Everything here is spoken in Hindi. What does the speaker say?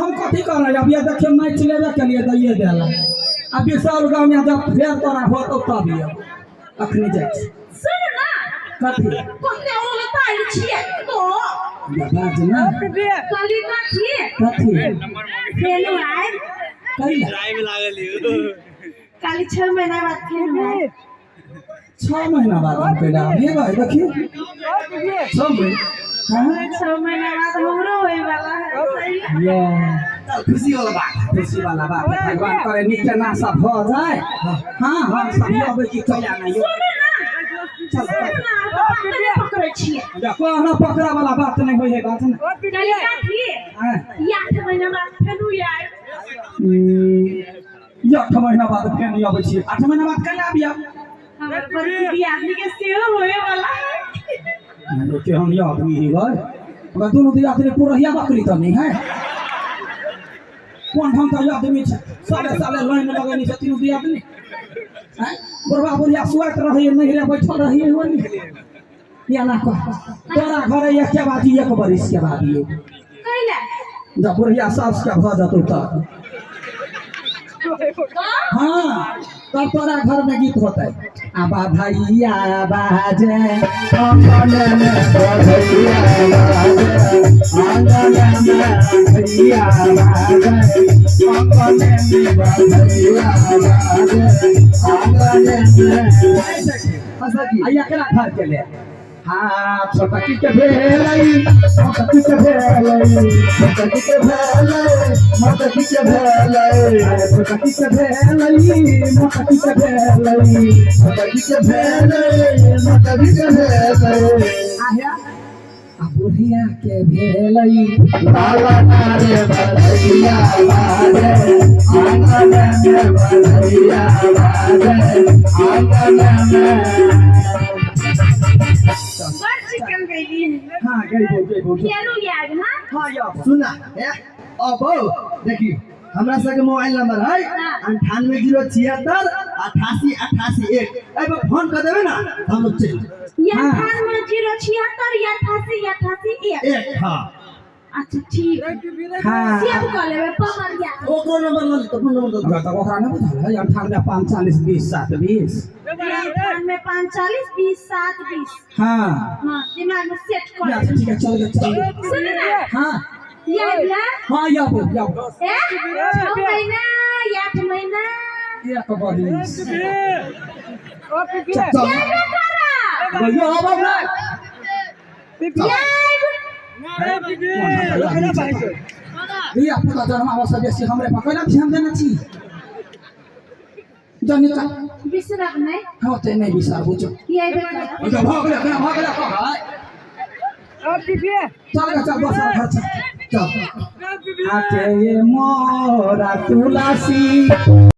हम कथी कर रहे अब ये देखिए मैच लेवे के लिए दैए देला अब ये सब गांव में जब फेर तोरा हो तो तब ये अखनी जाय सुन ना कथी कोते ओला ताई छिए तो बाज ना काली का छिए कथी फेलू आए कहिला ड्राइव लागल यू काली 6 महीना बाद फेलू आए 6 महीना बाद हम पेड़ा ये भाई देखिए 6 महीना हां 6 महीना बाद हमरो होए वाला है ये खुशी वाला बात भगवान करे नीचे ना सब हो जाए हां हां सब होबे की कया नहीं सुन ना चल पकड़े छिए देखो ना पकड़ा वाला बात नहीं होई है बात ना काली का छिए हां या 8 महीना बाद फेलू आए या 8 महीना बाद फेर नहीं आबै छी 8 महीना बाद कल आबिया हमर बड़ी आदमी के सेवा होए वाला है के हम ये आदमी ही गए मगर दोनों दिया तेरे पुरहिया बकरी तो नहीं है कौन हम का आदमी है साले साले लाइन में लगे नहीं से तीनों दिया आदमी हैं बुढ़वा बुढ़िया सुआत रही नहीं रे बैठल रही है नहीं या ना को तोरा घर ये के बात एक बरिस के बाद ये कइला जब बुढ़िया सास के भ जातो त हां तब तोरा घर में गीत होता है आबा भैया बाजे आंगन में भैया बाजे आंगन में भैया बाजे आंगन में भैया बाजे आंगन में आया केना घर के ले हाँ छोटा की के भेलई छोटा की के भेलई छोटा की के भेलई मोटा की के भेलई छोटा की के भेलई मोटा की के भेलई छोटा की के भेलई मोटा की के भेलई आया बुढ़िया के भेलई लाला नारे भैया बाजे आंगन में भैया बाजे आंगन में बड़ चिकन गई हां गई बोल केरू याद हां हां या सुना है अब देखी हमरा सके मोबाइल नंबर है 9806 88 1 फोन कर देबे ना हम लोग चल या 9806 या 88 एक हां अच्छा ठीक हां सेव कर लेबे पकड़ गया ओकरो नंबर ले तो फोन नंबर दे तो ओकरा ना बुझल है 98 45 20 7 20 में 45 20 7 20 हां हां दिमाग में सेट कर या ठीक है चल सुन ना हां याद ला हां या बोल 6 महीना या 8 महीना ये तो बड़ी क्या करा भैया अब ना ये आपका जन्म अवसर जैसे हमरे पकड़ा ध्यान देना चाहिए जनिता बिसरब नहीं होते नहीं बिसार बुझो ये बेटा जो भाग ले को हाय चल बस चल आके ये मोरा तुलसी